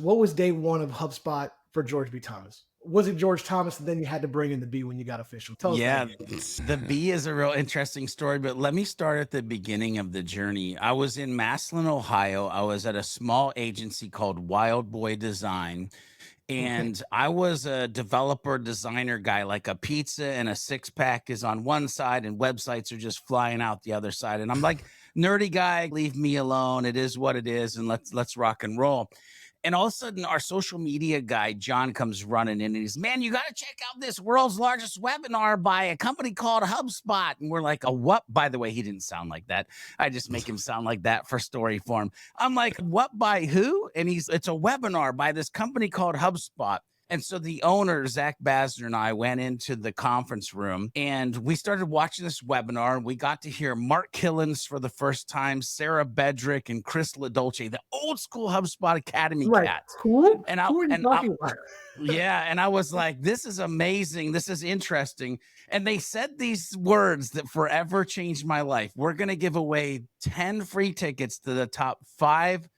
What was day one of HubSpot for George B. Thomas? Was it George Thomas and then you had to bring in the B when you got official? Tell us that Yeah, again. the bee is a real interesting story, but let me start at the beginning of the journey. I was in Massillon, Ohio. I was at a small agency called Wild Boy Design, Okay. and I was a developer designer guy, like a pizza and a six pack is on one side and websites are just flying out the other side. And I'm like, nerdy guy, leave me alone. It is what it is, and let's rock and roll. And all of a sudden, our social media guy, John, comes running in and he's, man, you got to check out this world's largest webinar by a company called HubSpot. And we're like, a what? By the way, he didn't sound like that. I just make him sound like that for story form. I'm like, what by who? And it's a webinar by this company called HubSpot. And so the owner, Zach Basner, and I went into the conference room and we started watching this webinar. We got to hear Mark Killens for the first time, Sarah Bedrick, and Chris LaDolce, the old school HubSpot Academy Right. cats. Who? And I Who are you and I talking about? yeah, and I was like, this is amazing. This is interesting. And they said these words that forever changed my life. We're going to give away 10 free tickets to the top 5%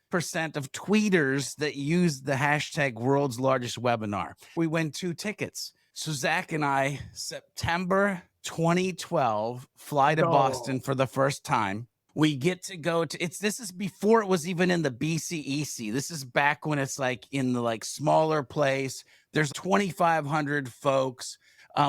of tweeters that use the hashtag world's largest webinar. We win 2 tickets. So Zach and I, September 2012, fly to Boston No. for the first time. We get to go to this is before it was even in the BCEC. This is back when it's like in the like smaller place. There's 2,500 folks.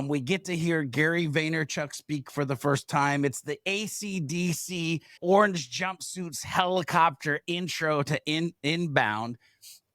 We get to hear Gary Vaynerchuk speak for the first time. It's the ACDC orange jumpsuits helicopter intro to inbound.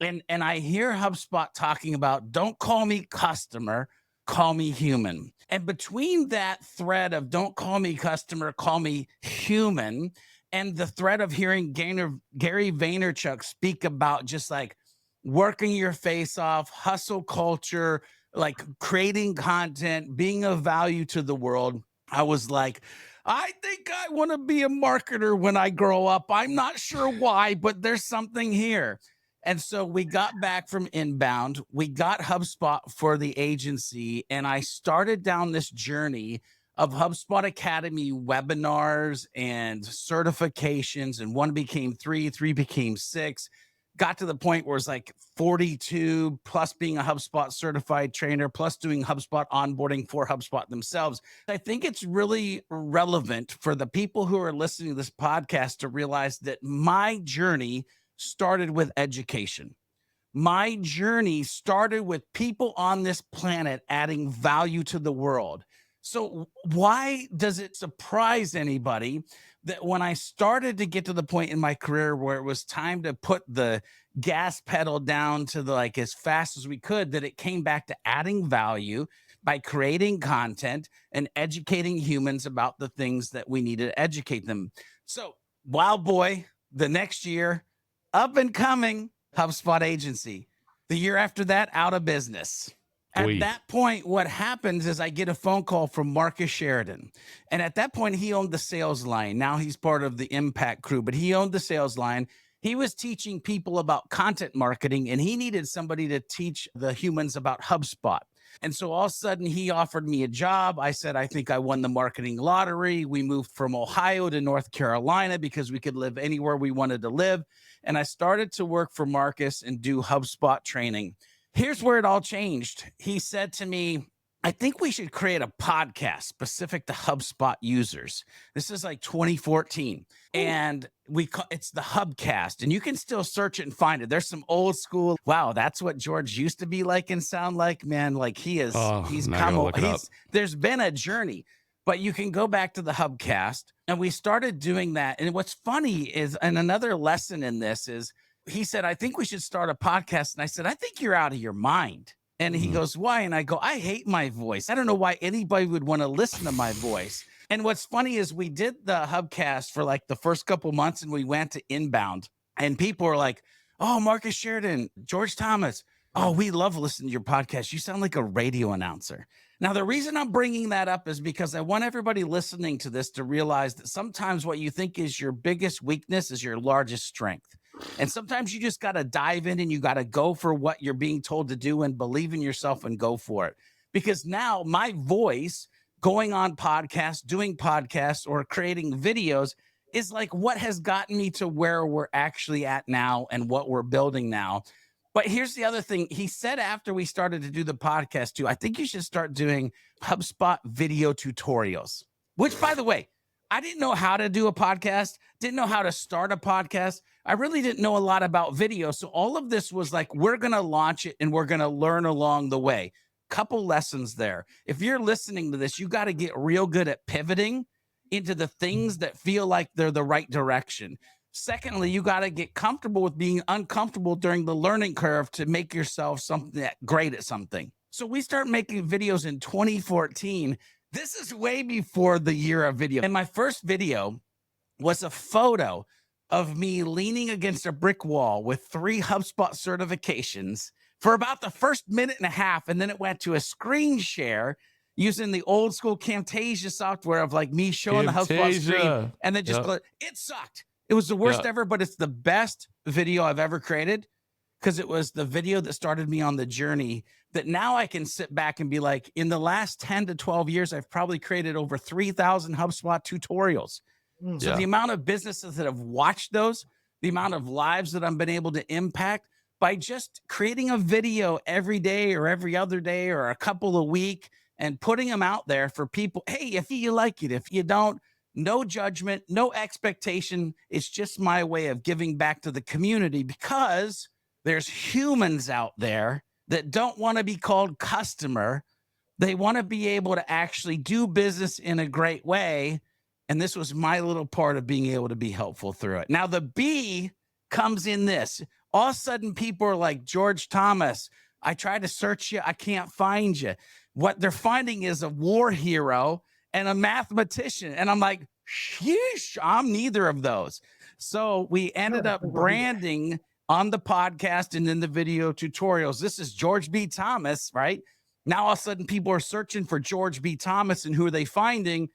And I hear HubSpot talking about, don't call me customer, call me human. And between that thread of don't call me customer, call me human, and the thread of hearing Gary Vaynerchuk speak about just like working your face off, hustle culture, like creating content, being of value to the world, I was like, I think I want to be a marketer when I grow up. I'm not sure why, but there's something here. And so we got back from inbound. We got HubSpot for the agency, and I started down this journey of HubSpot Academy webinars and certifications. And one became three became six. Got to the point where it's like 42 plus being a HubSpot certified trainer, plus doing HubSpot onboarding for HubSpot themselves. I think it's really relevant for the people who are listening to this podcast to realize that my journey started with education. My journey started with people on this planet adding value to the world. So, why does it surprise anybody that when I started to get to the point in my career where it was time to put the gas pedal down to the like as fast as we could, that it came back to adding value by creating content and educating humans about the things that we need to educate them? So, Wild Boy, the next year, up and coming HubSpot agency. The year after that, out of business. At that point, what happens is I get a phone call from Marcus Sheridan. And at that point, he owned the sales line. Now he's part of the Impact crew, but he owned the sales line. He was teaching people about content marketing, and he needed somebody to teach the humans about HubSpot. And so all of a sudden, he offered me a job. I said, I think I won the marketing lottery. We moved from Ohio to North Carolina because we could live anywhere we wanted to live. And I started to work for Marcus and do HubSpot training. Here's where it all changed. He said to me, I think we should create a podcast specific to HubSpot users. This is like 2014. And it's the Hubcast, and you can still search it and find it. There's some old school. Wow, that's what George used to be like and sound like, man. Like he's come, there's been a journey, but you can go back to the Hubcast, and we started doing that. And what's funny is, and another lesson in this is, he said, I think we should start a podcast. And I said, I think you're out of your mind. And he goes, why? And I go, I hate my voice. I don't know why anybody would want to listen to my voice. And what's funny is we did the Hubcast for like the first couple months, and we went to inbound, and people were like, oh, Marcus Sheridan, George Thomas. Oh, we love listening to your podcast. You sound like a radio announcer. Now, the reason I'm bringing that up is because I want everybody listening to this to realize that sometimes what you think is your biggest weakness is your largest strength. And sometimes you just got to dive in and you got to go for what you're being told to do and believe in yourself and go for it. Because now my voice going on podcasts, doing podcasts, or creating videos is like what has gotten me to where we're actually at now and what we're building now. But here's the other thing. He said after we started to do the podcast too, I think you should start doing HubSpot video tutorials, which by the way, I didn't know how to do a podcast, didn't know how to start a podcast. I really didn't know a lot about video. So all of this was like, we're going to launch it and we're going to learn along the way. Couple lessons there. If you're listening to this, you got to get real good at pivoting into the things that feel like they're the right direction. Secondly, you got to get comfortable with being uncomfortable during the learning curve to make yourself something great at something. So we start making videos in 2014. This is way before the year of video. And my first video was a photo of me leaning against a brick wall with 3 HubSpot certifications for about the first minute and a half. And then it went to a screen share using the old school Camtasia software of like me showing the HubSpot screen and then just it sucked. It was the worst ever, but it's the best video I've ever created because it was the video that started me on the journey that now I can sit back and be like, in the last 10 to 12 years, I've probably created over 3,000 HubSpot tutorials. So the amount of businesses that have watched those, the amount of lives that I've been able to impact by just creating a video every day or every other day or a couple a week and putting them out there for people. Hey, if you like it, if you don't, no judgment, no expectation. It's just my way of giving back to the community because there's humans out there that don't want to be called customer. They want to be able to actually do business in a great way. And this was my little part of being able to be helpful through it. Now, the B comes in this. All of a sudden, people are like, George Thomas, I tried to search you. I can't find you. What they're finding is a war hero and a mathematician. And I'm like, sheesh, I'm neither of those. So we ended up branding on the podcast and in the video tutorials. This is George B. Thomas, right? Now all of a sudden people are searching for George B. Thomas, and who are they finding?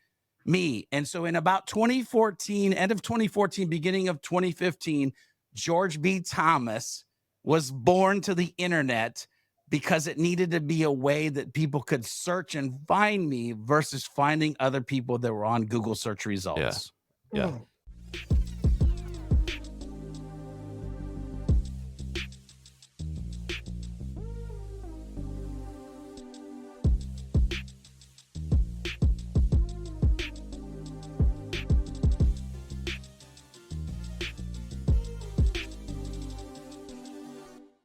Me. And so in about 2014, end of 2014, beginning of 2015, George B. Thomas was born to the internet because it needed to be a way that people could search and find me versus finding other people that were on Google search results. Yeah.